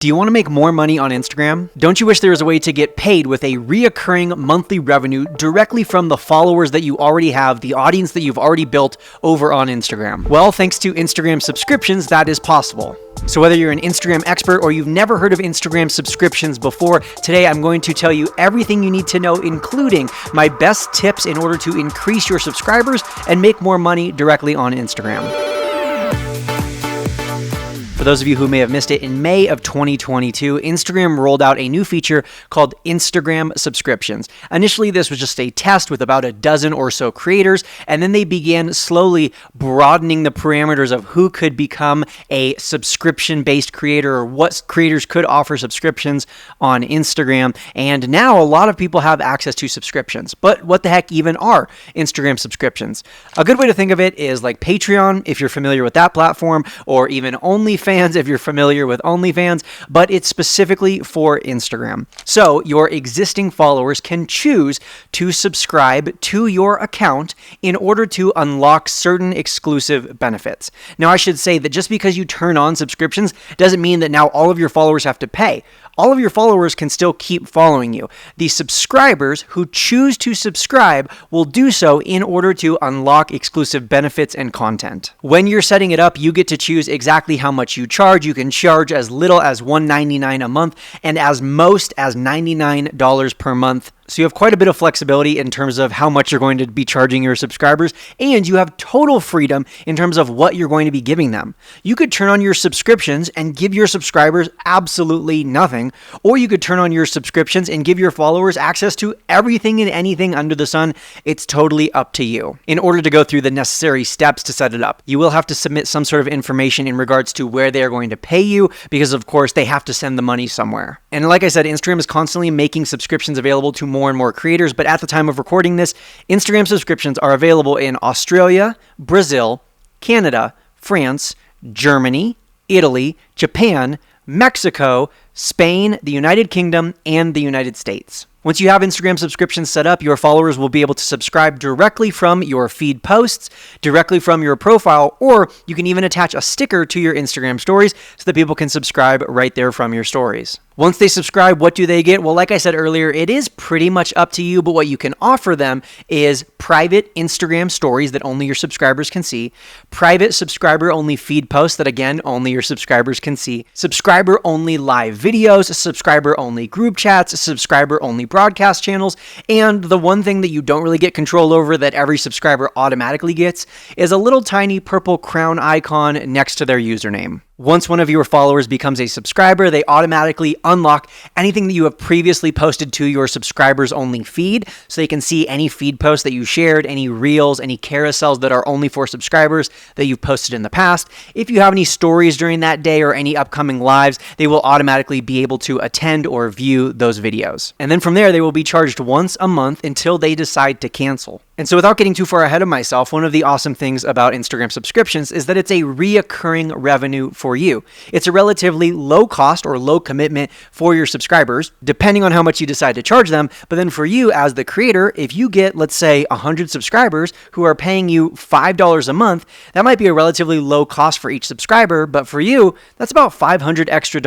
Do you want to make more money on Instagram? Don't you wish there was a way to get paid with a reoccurring monthly revenue directly from the followers that you already have, the audience that you've already built over on Instagram? Well, thanks to Instagram subscriptions, that is possible. So whether you're an Instagram expert or you've never heard of Instagram subscriptions before, today I'm going to tell you everything you need to know, including my best tips in order to increase your subscribers and make more money directly on Instagram. For those of you who may have missed it, in May of 2022, Instagram rolled out a new feature called Instagram subscriptions. Initially, this was just a test with about a dozen or so creators, and then they began slowly broadening the parameters of who could become a subscription-based creator or what creators could offer subscriptions on Instagram. And now a lot of people have access to subscriptions. But what the heck even are Instagram subscriptions? A good way to think of it is like Patreon, if you're familiar with that platform, or even OnlyFans, if you're familiar with OnlyFans, but it's specifically for Instagram. So your existing followers can choose to subscribe to your account in order to unlock certain exclusive benefits. Now, I should say that just because you turn on subscriptions doesn't mean that now all of your followers have to pay. All of your followers can still keep following you. The subscribers who choose to subscribe will do so in order to unlock exclusive benefits and content. When you're setting it up, you get to choose exactly how much you charge. You can charge as little as $1.99 a month and as most as $99 per month. So you have quite a bit of flexibility in terms of how much you're going to be charging your subscribers, and you have total freedom in terms of what you're going to be giving them. You could turn on your subscriptions and give your subscribers absolutely nothing, or you could turn on your subscriptions and give your followers access to everything and anything under the sun. It's totally up to you. In order to go through the necessary steps to set it up, you will have to submit some sort of information in regards to where they are going to pay you, because of course they have to send the money somewhere. And like I said, Instagram is constantly making subscriptions available to more and more creators, but at the time of recording this, Instagram subscriptions are available in Australia, Brazil, Canada, France, Germany, Italy, Japan, Mexico, Spain, the United Kingdom, and the United States. Once you have Instagram subscriptions set up, your followers will be able to subscribe directly from your feed posts, directly from your profile, or you can even attach a sticker to your Instagram stories so that people can subscribe right there from your stories. Once they subscribe, what do they get? Well, like I said earlier, it is pretty much up to you, but what you can offer them is private Instagram stories that only your subscribers can see, private subscriber-only feed posts that, again, only your subscribers can see, subscriber-only live videos, subscriber-only group chats, subscriber-only broadcast channels, and the one thing that you don't really get control over that every subscriber automatically gets is a little tiny purple crown icon next to their username. Once one of your followers becomes a subscriber, they automatically unlock anything that you have previously posted to your subscribers only feed, so they can see any feed posts that you shared, any reels, any carousels that are only for subscribers that you've posted in the past. If you have any stories during that day or any upcoming lives, they will automatically be able to attend or view those videos. And then from there, they will be charged once a month until they decide to cancel. And so without getting too far ahead of myself, one of the awesome things about Instagram subscriptions is that it's a reoccurring revenue for you. It's a relatively low cost or low commitment for your subscribers, depending on how much you decide to charge them. But then for you as the creator, if you get, let's say, 100 subscribers who are paying you $5 a month, that might be a relatively low cost for each subscriber. But for you, that's about $500 extra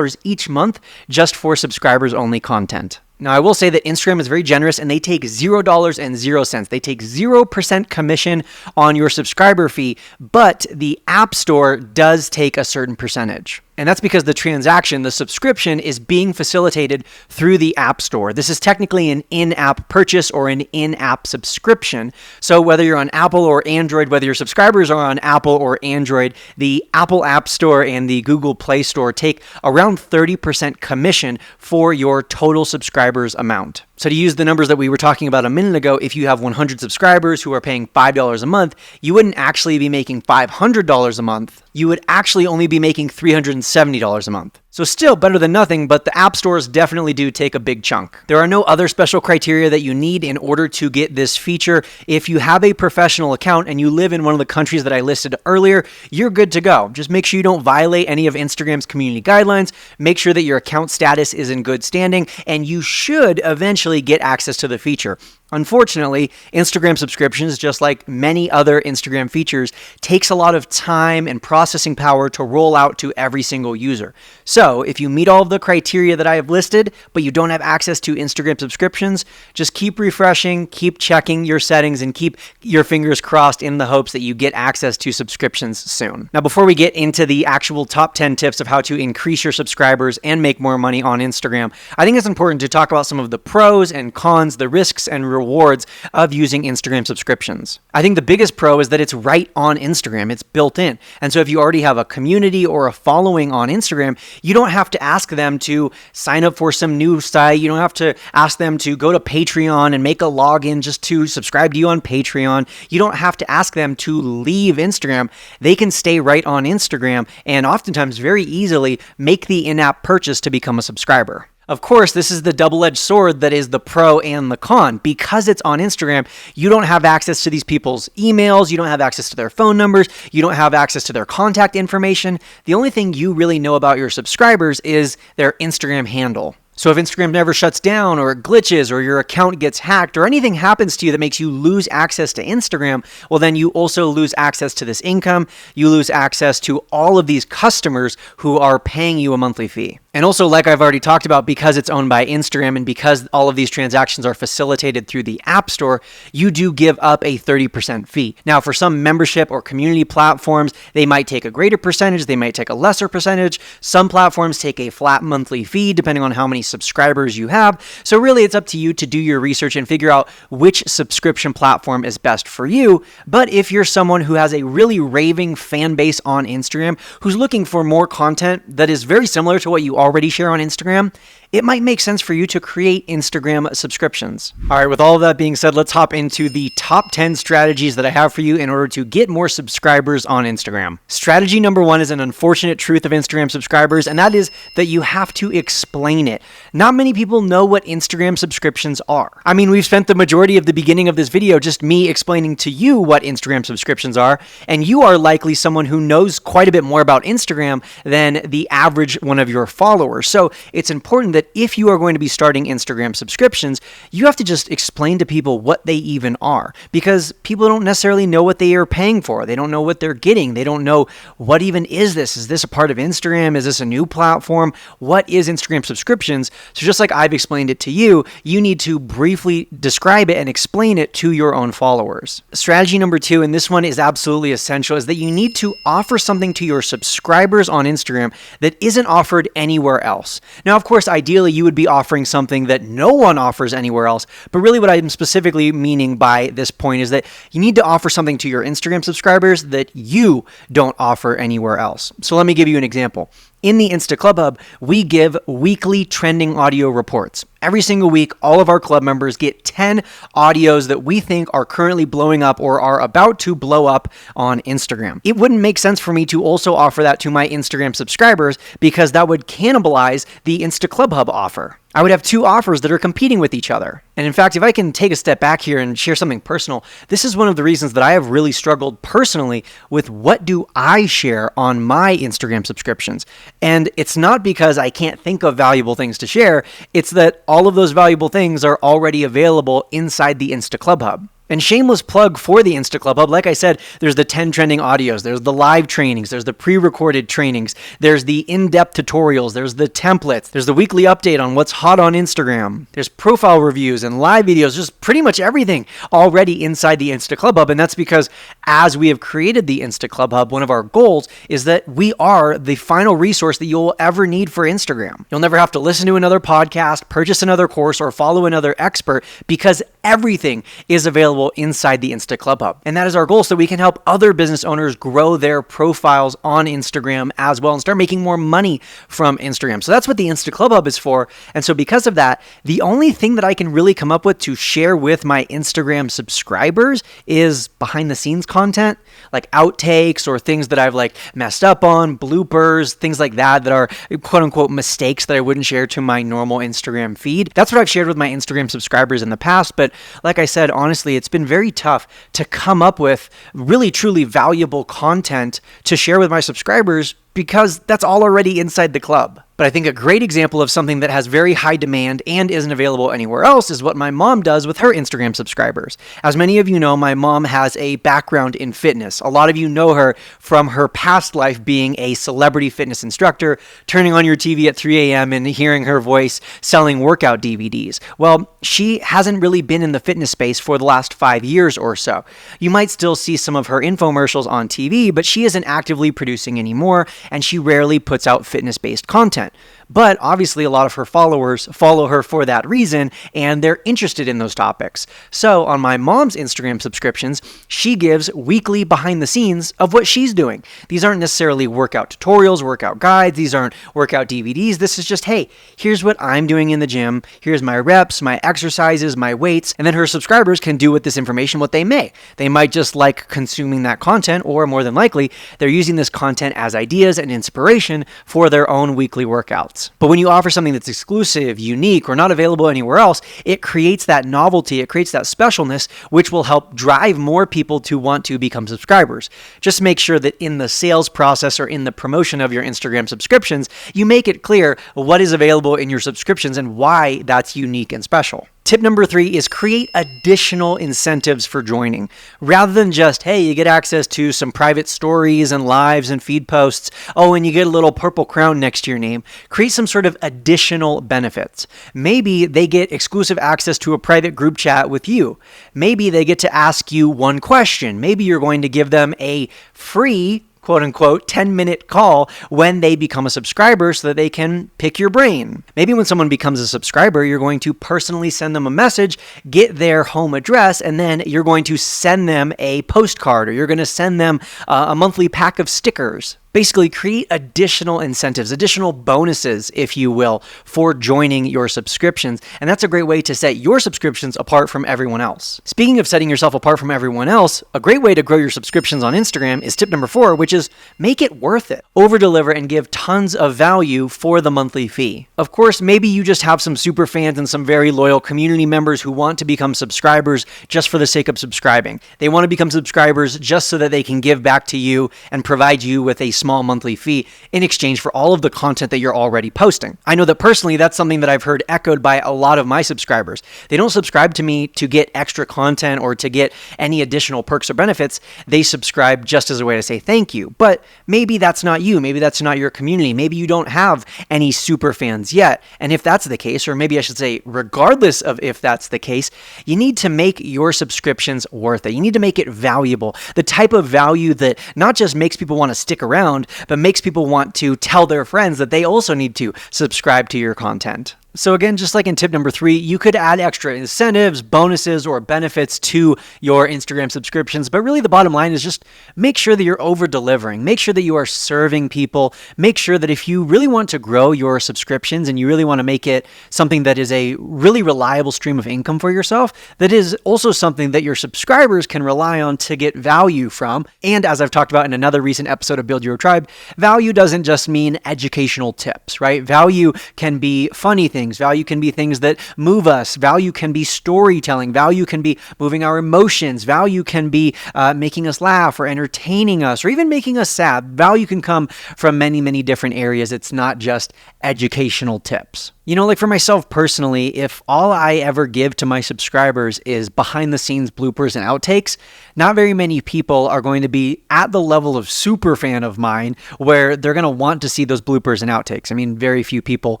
each month just for subscribers only content. Now, I will say that Instagram is very generous and they take $0.00. They take 0% commission on your subscriber fee, but the App Store does take a certain percentage. And that's because the transaction, the subscription, is being facilitated through the App Store. This is technically an in-app purchase or an in-app subscription. So whether you're on Apple or Android, whether your subscribers are on Apple or Android, the Apple App Store and the Google Play Store take around 30% commission for your total subscribers amount. So to use the numbers that we were talking about a minute ago, if you have 100 subscribers who are paying $5 a month, you wouldn't actually be making $500 a month. You would actually only be making $370 a month. So still better than nothing, but the app stores definitely do take a big chunk. There are no other special criteria that you need in order to get this feature. If you have a professional account and you live in one of the countries that I listed earlier, you're good to go. Just make sure you don't violate any of Instagram's community guidelines. Make sure that your account status is in good standing, and you should eventually get access to the feature. Unfortunately, Instagram subscriptions, just like many other Instagram features, takes a lot of time and processing power to roll out to every single user. So if you meet all of the criteria that I have listed, but you don't have access to Instagram subscriptions, just keep refreshing, keep checking your settings, and keep your fingers crossed in the hopes that you get access to subscriptions soon. Now, before we get into the actual top 10 tips of how to increase your subscribers and make more money on Instagram, I think it's important to talk about some of the pros and cons, the risks and rewards of using Instagram subscriptions. I think the biggest pro is that it's right on Instagram. It's built in. And so if you already have a community or a following on Instagram, you don't have to ask them to sign up for some new site. You don't have to ask them to go to Patreon and make a login just to subscribe to you on Patreon. You don't have to ask them to leave Instagram. They can stay right on Instagram and oftentimes very easily make the in-app purchase to become a subscriber. Of course, this is the double-edged sword that is the pro and the con. Because it's on Instagram, you don't have access to these people's emails, you don't have access to their phone numbers, you don't have access to their contact information. The only thing you really know about your subscribers is their Instagram handle. So if Instagram never shuts down or it glitches or your account gets hacked or anything happens to you that makes you lose access to Instagram, well, then you also lose access to this income. You lose access to all of these customers who are paying you a monthly fee. And also, like I've already talked about, because it's owned by Instagram and because all of these transactions are facilitated through the App Store, you do give up a 30% fee. Now, for some membership or community platforms, they might take a greater percentage, they might take a lesser percentage. Some platforms take a flat monthly fee depending on how many subscribers you have. So really, it's up to you to do your research and figure out which subscription platform is best for you. But if you're someone who has a really raving fan base on Instagram, who's looking for more content that is very similar to what you already share on Instagram, it might make sense for you to create Instagram subscriptions. All right, with all of that being said, let's hop into the top 10 strategies that I have for you in order to get more subscribers on Instagram. Strategy number 1 is an unfortunate truth of Instagram subscribers, and that is that you have to explain it. Not many people know what Instagram subscriptions are. I mean, we've spent the majority of the beginning of this video just me explaining to you what Instagram subscriptions are, and you are likely someone who knows quite a bit more about Instagram than the average one of your followers. So it's important that if you are going to be starting Instagram subscriptions, you have to just explain to people what they even are, because people don't necessarily know what they are paying for. They don't know what they're getting. They don't know what even is this. Is this a part of Instagram? Is this a new platform? What is Instagram subscriptions? So just like I've explained it to you, you need to briefly describe it and explain it to your own followers. Strategy number 2, and this one is absolutely essential, is that you need to offer something to your subscribers on Instagram that isn't offered anywhere else. Now, of course, ideally, you would be offering something that no one offers anywhere else. But really what I'm specifically meaning by this point is that you need to offer something to your Instagram subscribers that you don't offer anywhere else. So let me give you an example. In the InstaClubHub, we give weekly trending audio reports. Every single week, all of our club members get 10 audios that we think are currently blowing up or are about to blow up on Instagram. It wouldn't make sense for me to also offer that to my Instagram subscribers because that would cannibalize the InstaClubHub offer. I would have two offers that are competing with each other. And in fact, if I can take a step back here and share something personal, this is one of the reasons that I have really struggled personally with what do I share on my Instagram subscriptions. And it's not because I can't think of valuable things to share, it's that all of those valuable things are already available inside the InstaClubHub. And shameless plug for the InstaClubHub, like I said, there's the 10 trending audios, there's the live trainings, there's the pre-recorded trainings, there's the in-depth tutorials, there's the templates, there's the weekly update on what's hot on Instagram, there's profile reviews and live videos, just pretty much everything already inside the InstaClubHub. And that's because as we have created the InstaClubHub, one of our goals is that we are the final resource that you'll ever need for Instagram. You'll never have to listen to another podcast, purchase another course, or follow another expert because everything is available inside the InstaClubHub. And that is our goal so we can help other business owners grow their profiles on Instagram as well and start making more money from Instagram. So that's what the InstaClubHub is for. And so because of that, the only thing that I can really come up with to share with my Instagram subscribers is behind the scenes content, like outtakes or things that I've like messed up on, bloopers, things like that are quote unquote mistakes that I wouldn't share to my normal Instagram feed. That's what I've shared with my Instagram subscribers in the past. But like I said, honestly, it's been very tough to come up with really truly valuable content to share with my subscribers because that's all already inside the club. But I think a great example of something that has very high demand and isn't available anywhere else is what my mom does with her Instagram subscribers. As many of you know, my mom has a background in fitness. A lot of you know her from her past life being a celebrity fitness instructor, turning on your TV at 3 a.m. and hearing her voice selling workout DVDs. Well, she hasn't really been in the fitness space for the last 5 years or so. You might still see some of her infomercials on TV, but she isn't actively producing anymore, and she rarely puts out fitness-based content. But obviously a lot of her followers follow her for that reason, and they're interested in those topics. So on my mom's Instagram subscriptions, she gives weekly behind the scenes of what she's doing. These aren't necessarily workout tutorials, workout guides, these aren't workout DVDs. This is just, hey, here's what I'm doing in the gym, here's my reps, my exercises, my weights, and then her subscribers can do with this information what they may. They might just like consuming that content, or more than likely, they're using this content as ideas and inspiration for their own weekly workouts. But when you offer something that's exclusive, unique, or not available anywhere else, it creates that novelty, it creates that specialness, which will help drive more people to want to become subscribers. Just make sure that in the sales process or in the promotion of your Instagram subscriptions, you make it clear what is available in your subscriptions and why that's unique and special. Tip number 3 is create additional incentives for joining. Rather than just, hey, you get access to some private stories and lives and feed posts, oh, and you get a little purple crown next to your name, create some sort of additional benefits. Maybe they get exclusive access to a private group chat with you. Maybe they get to ask you one question. Maybe you're going to give them a free quote-unquote 10-minute call when they become a subscriber so that they can pick your brain. Maybe when someone becomes a subscriber, you're going to personally send them a message, get their home address, and then you're going to send them a postcard, or you're going to send them a monthly pack of stickers. Basically, create additional incentives, additional bonuses, if you will, for joining your subscriptions. And that's a great way to set your subscriptions apart from everyone else. Speaking of setting yourself apart from everyone else, a great way to grow your subscriptions on Instagram is tip number 4, which is make it worth it. Over-deliver and give tons of value for the monthly fee. Of course, maybe you just have some super fans and some very loyal community members who want to become subscribers just for the sake of subscribing. They want to become subscribers just so that they can give back to you and provide you with a small monthly fee in exchange for all of the content that you're already posting. I know that personally, that's something that I've heard echoed by a lot of my subscribers. They don't subscribe to me to get extra content or to get any additional perks or benefits. They subscribe just as a way to say thank you. But maybe that's not you. Maybe that's not your community. Maybe you don't have any super fans yet. And if that's the case, or maybe I should say, regardless of if that's the case, you need to make your subscriptions worth it. You need to make it valuable. The type of value that not just makes people want to stick around, but makes people want to tell their friends that they also need to subscribe to your content. So again, just like in tip number 3, you could add extra incentives, bonuses, or benefits to your Instagram subscriptions. But really the bottom line is just make sure that you're over-delivering. Make sure that you are serving people. Make sure that if you really want to grow your subscriptions and you really want to make it something that is a really reliable stream of income for yourself, that is also something that your subscribers can rely on to get value from. And as I've talked about in another recent episode of Build Your Tribe, value doesn't just mean educational tips, right? Value can be funny things. Value can be things that move us. Value can be storytelling. Value can be moving our emotions. Value can be making us laugh or entertaining us or even making us sad. Value can come from many, many different areas. It's not just educational tips. You know, like for myself personally, if all I ever give to my subscribers is behind the scenes bloopers and outtakes, not very many people are going to be at the level of super fan of mine where they're going to want to see those bloopers and outtakes. I mean, very few people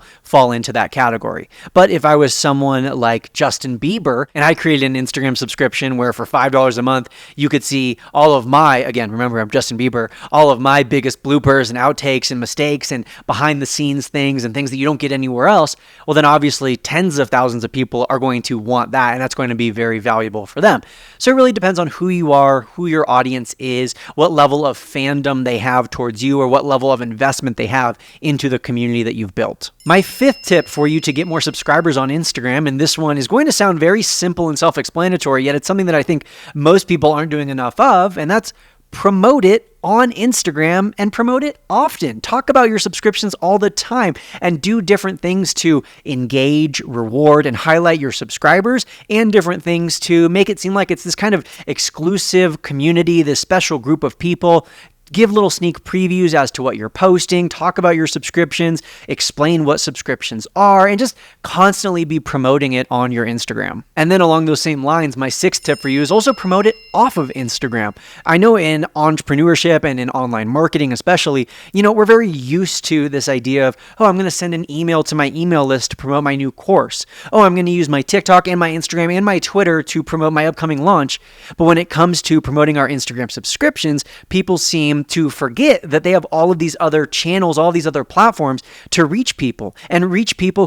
fall into that category. But if I was someone like Justin Bieber and I created an Instagram subscription where for $5 a month, you could see all of my, again, remember I'm Justin Bieber, all of my biggest bloopers and outtakes and mistakes and behind the scenes things and things that you don't get anywhere else, well, then obviously tens of thousands of people are going to want that, and that's going to be very valuable for them. So it really depends on who you are, who your audience is, what level of fandom they have towards you, or what level of investment they have into the community that you've built. My 5th tip for you to get more subscribers on Instagram, and this one is going to sound very simple and self-explanatory, yet it's something that I think most people aren't doing enough of, and that's promote it on Instagram and promote it often. Talk about your subscriptions all the time and do different things to engage, reward, and highlight your subscribers and different things to make it seem like it's this kind of exclusive community, this special group of people. give little sneak previews as to what you're posting, talk about your subscriptions, explain what subscriptions are, and just constantly be promoting it on your Instagram. And then along those same lines, my sixth tip for you is also promote it off of Instagram. I know in entrepreneurship and in online marketing especially, we're very used to this idea of, oh, I'm going to send an email to my email list to promote my new course. Oh, I'm going to use my TikTok and my Instagram and my Twitter to promote my upcoming launch. But when it comes to promoting our Instagram subscriptions, people seem to forget that they have all of these other channels, all these other platforms to reach people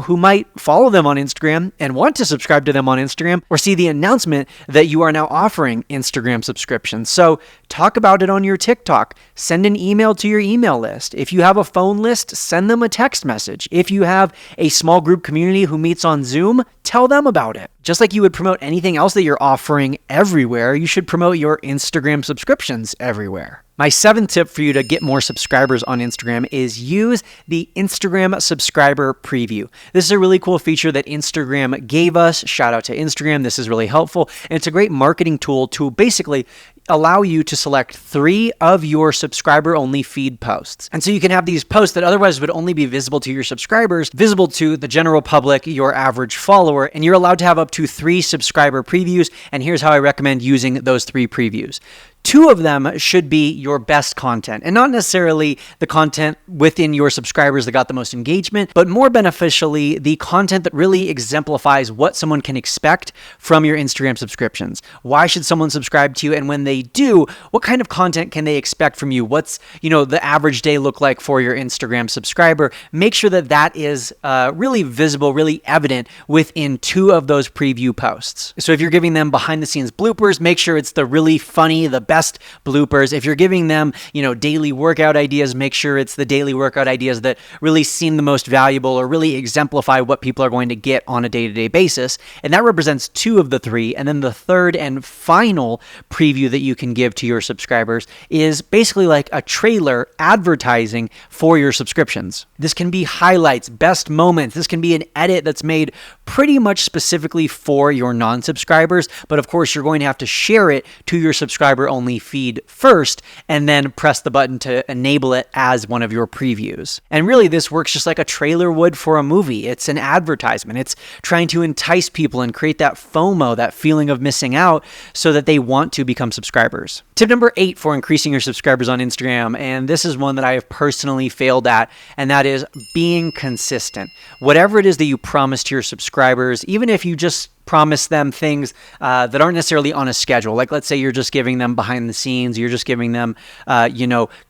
who might follow them on Instagram and want to subscribe to them on Instagram or see the announcement that you are now offering Instagram subscriptions. So talk about it on your TikTok. Send an email to your email list. If you have a phone list, send them a text message. If you have a small group community who meets on Zoom, tell them about it. Just like you would promote anything else that you're offering everywhere, you should promote your Instagram subscriptions everywhere. My seventh tip for you to get more subscribers on Instagram is use the Instagram subscriber preview. This is a really cool feature that Instagram gave us. Shout out to Instagram. This is really helpful. And it's a great marketing tool to basically allow you to select 3 of your subscriber-only feed posts. And so you can have these posts that otherwise would only be visible to your subscribers, visible to the general public, your average follower, and you're allowed to have up to 3 subscriber previews. And here's how I recommend using those 3 previews. 2 of them should be your best content, and not necessarily the content within your subscribers that got the most engagement, but more beneficially, the content that really exemplifies what someone can expect from your Instagram subscriptions. Why should someone subscribe to you? And when they do, what kind of content can they expect from you? What's, the average day look like for your Instagram subscriber? Make sure that that is really visible, really evident within 2 of those preview posts. So if you're giving them behind the scenes bloopers, make sure it's the really funny, the best bloopers. If you're giving them, daily workout ideas, make sure it's the daily workout ideas that really seem the most valuable or really exemplify what people are going to get on a day-to-day basis. And that represents 2 of the 3. And then the third and final preview that you can give to your subscribers is basically like a trailer advertising for your subscriptions. This can be highlights, best moments. This can be an edit that's made pretty much specifically for your non-subscribers. But of course, you're going to have to share it to your subscriber-only feed first, and then press the button to enable it as one of your previews. And really, this works just like a trailer would for a movie. It's an advertisement. It's trying to entice people and create that FOMO, that feeling of missing out, so that they want to become subscribers. Tip number 8 for increasing your subscribers on Instagram, and this is one that I have personally failed at, and that is being consistent. Whatever it is that you promise to your subscribers, even if you just promise them things that aren't necessarily on a schedule. Like, let's say you're just giving them behind the scenes, you're just giving them,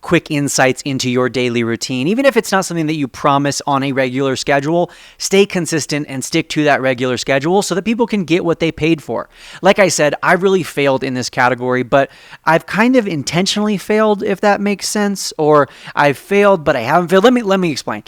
quick insights into your daily routine. Even if it's not something that you promise on a regular schedule, stay consistent and stick to that regular schedule so that people can get what they paid for. Like I said, I really failed in this category, but I've kind of intentionally failed, if that makes sense, or I've failed, but I haven't failed. Let me explain.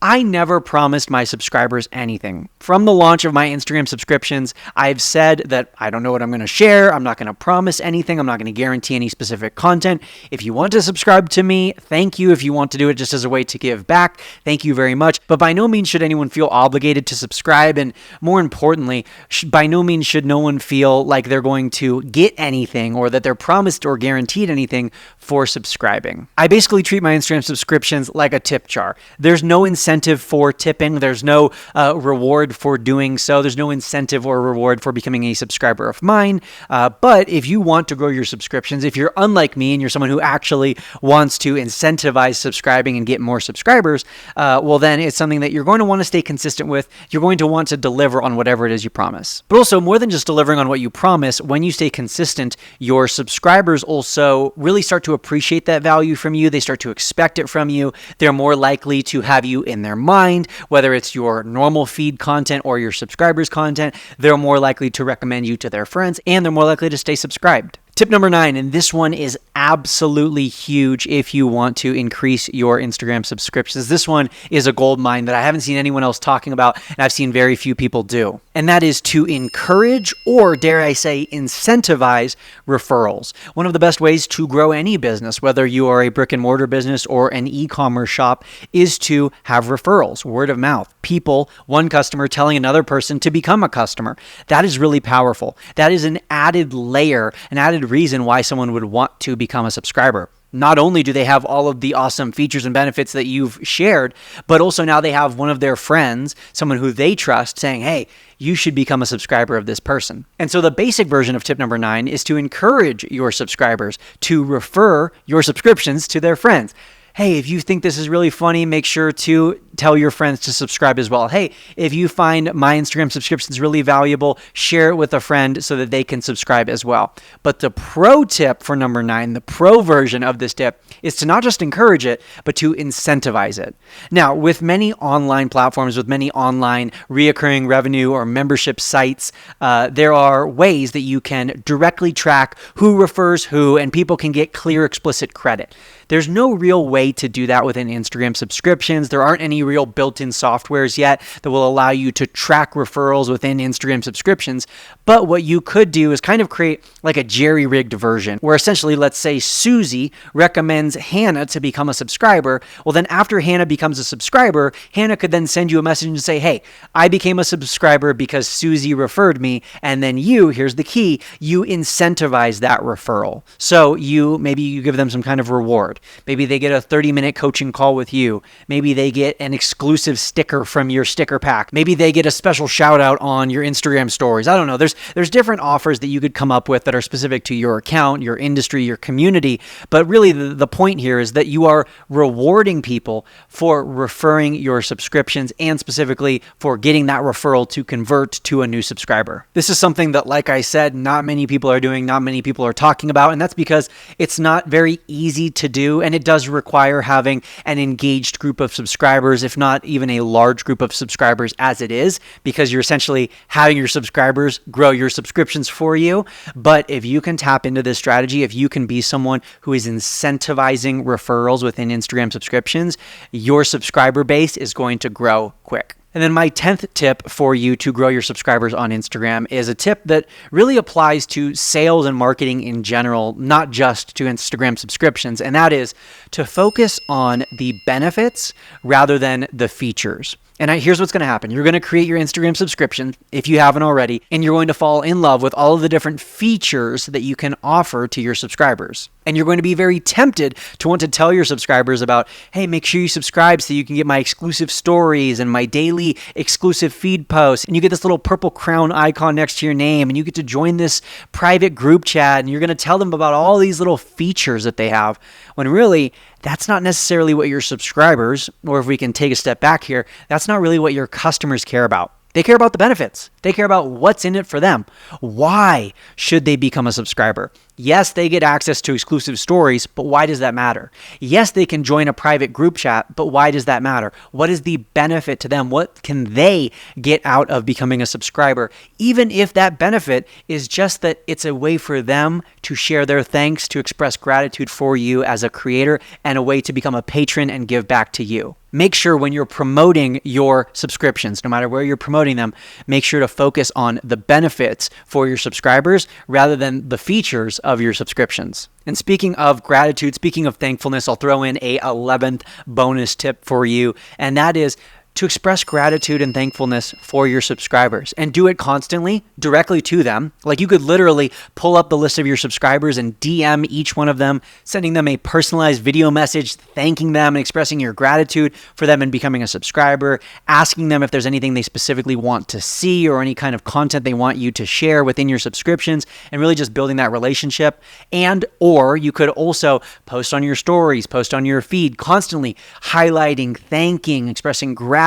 I never promised my subscribers anything. From the launch of my Instagram subscriptions, I've said that I don't know what I'm going to share. I'm not going to promise anything. I'm not going to guarantee any specific content. If you want to subscribe to me, thank you. If you want to do it just as a way to give back, thank you very much. But by no means should anyone feel obligated to subscribe. And more importantly, by no means should no one feel like they're going to get anything or that they're promised or guaranteed anything for subscribing. I basically treat my Instagram subscriptions like a tip jar. There's no incentive for tipping. There's no reward for doing so. There's no incentive or reward for becoming a subscriber of mine. But if you want to grow your subscriptions, if you're unlike me and you're someone who actually wants to incentivize subscribing and get more subscribers, well, then it's something that you're going to want to stay consistent with. You're going to want to deliver on whatever it is you promise. But also, more than just delivering on what you promise, when you stay consistent, your subscribers also really start to appreciate that value from you. They start to expect it from you. They're more likely to have you in their mind, whether it's your normal feed content or your subscribers' content. They're more likely to recommend you to their friends, and they're more likely to stay subscribed. Tip number 9, and this one is absolutely huge if you want to increase your Instagram subscriptions. This one is a gold mine that I haven't seen anyone else talking about, and I've seen very few people do. And that is to encourage, or dare I say, incentivize referrals. One of the best ways to grow any business, whether you are a brick and mortar business or an e-commerce shop, is to have referrals, word of mouth. People, one customer telling another person to become a customer. That is really powerful. That is an added layer, an added reason why someone would want to become a subscriber. not only do they have all of the awesome features and benefits that you've shared, but also now they have one of their friends, someone who they trust, saying, hey, you should become a subscriber of this person. And so the basic version of tip number 9 is to encourage your subscribers to refer your subscriptions to their friends. Hey, if you think this is really funny, make sure to tell your friends to subscribe as well. Hey, if you find my Instagram subscriptions really valuable, share it with a friend so that they can subscribe as well. But the pro tip for number 9, the pro version of this tip, is to not just encourage it, but to incentivize it. Now, with many online platforms, with many online reoccurring revenue or membership sites, there are ways that you can directly track who refers who, and people can get clear, explicit credit. There's no real way to do that within Instagram subscriptions. There aren't any real built-in softwares yet that will allow you to track referrals within Instagram subscriptions. But what you could do is kind of create like a jerry-rigged version where essentially, let's say Susie recommends Hannah to become a subscriber. Well, then after Hannah becomes a subscriber, Hannah could then send you a message and say, hey, I became a subscriber because Susie referred me. And then here's the key, you incentivize that referral. So maybe you give them some kind of reward. Maybe they get a 30-minute coaching call with you. Maybe they get an exclusive sticker from your sticker pack. Maybe they get a special shout out on your Instagram stories. I don't know. There's different offers that you could come up with that are specific to your account, your industry, your community. But really the point here is that you are rewarding people for referring your subscriptions and specifically for getting that referral to convert to a new subscriber. This is something that, like I said, not many people are doing, not many people are talking about, and that's because it's not very easy to do. And it does require having an engaged group of subscribers, if not even a large group of subscribers as it is, because you're essentially having your subscribers grow your subscriptions for you. But if you can tap into this strategy, if you can be someone who is incentivizing referrals within Instagram subscriptions, your subscriber base is going to grow quick. And then my 10th tip for you to grow your subscribers on Instagram is a tip that really applies to sales and marketing in general, not just to Instagram subscriptions. And that is to focus on the benefits rather than the features. And here's what's going to happen. You're going to create your Instagram subscription if you haven't already, and you're going to fall in love with all of the different features that you can offer to your subscribers. And you're going to be very tempted to want to tell your subscribers about, hey, make sure you subscribe so you can get my exclusive stories and my daily exclusive feed posts. And you get this little purple crown icon next to your name, and you get to join this private group chat, and you're going to tell them about all these little features that they have, when really that's not necessarily what your subscribers, or if we can take a step back here, that's not really what your customers care about. They care about the benefits. They care about what's in it for them. Why should they become a subscriber? Yes, they get access to exclusive stories, but why does that matter? Yes, they can join a private group chat, but why does that matter? What is the benefit to them? What can they get out of becoming a subscriber? Even if that benefit is just that it's a way for them to share their thanks, to express gratitude for you as a creator, and a way to become a patron and give back to you. Make sure when you're promoting your subscriptions, no matter where you're promoting them, make sure to focus on the benefits for your subscribers rather than the features of your subscriptions. And speaking of gratitude, speaking of thankfulness, I'll throw in a 11th bonus tip for you, and that is to express gratitude and thankfulness for your subscribers, and do it constantly directly to them. Like, you could literally pull up the list of your subscribers and DM each one of them, sending them a personalized video message, thanking them and expressing your gratitude for them and becoming a subscriber, asking them if there's anything they specifically want to see or any kind of content they want you to share within your subscriptions, and really just building that relationship. And or you could also post on your stories, post on your feed, constantly highlighting, thanking, expressing gratitude,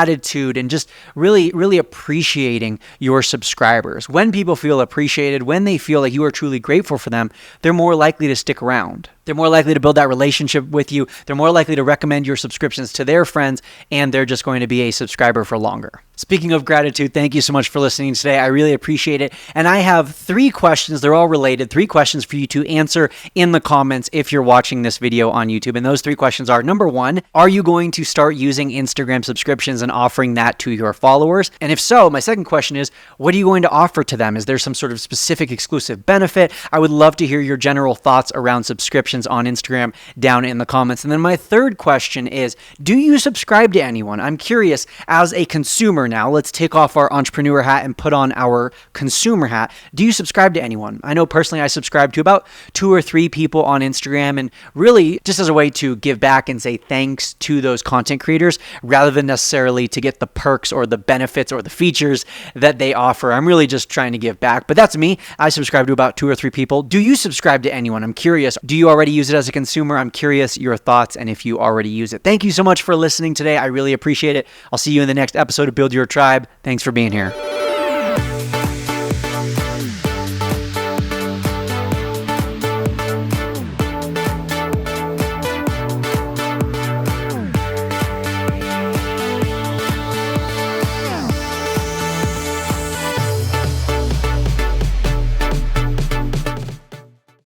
and just really appreciating your subscribers. When people feel appreciated, when they feel like you are truly grateful for them, they're more likely to stick around. They're more likely to build that relationship with you. They're more likely to recommend your subscriptions to their friends, and they're just going to be a subscriber for longer. Speaking of gratitude, thank you so much for listening today. I really appreciate it. And I have 3 questions. They're all related. 3 questions for you to answer in the comments if you're watching this video on YouTube. And those 3 questions are, number 1, are you going to start using Instagram subscriptions and offering that to your followers? And if so, my second question is, what are you going to offer to them? Is there some sort of specific exclusive benefit? I would love to hear your general thoughts around subscriptions questions on Instagram down in the comments. And then my third question is, do you subscribe to anyone? I'm curious, as a consumer now, let's take off our entrepreneur hat and put on our consumer hat. Do you subscribe to anyone? I know personally I subscribe to about 2 or 3 people on Instagram, and really just as a way to give back and say thanks to those content creators rather than necessarily to get the perks or the benefits or the features that they offer. I'm really just trying to give back, but that's me. I subscribe to about 2 or 3 people. Do you subscribe to anyone? I'm curious. Do you already use it as a consumer? I'm curious your thoughts and if you already use it. Thank you so much for listening today. I really appreciate it. I'll see you in the next episode of Build Your Tribe. Thanks for being here.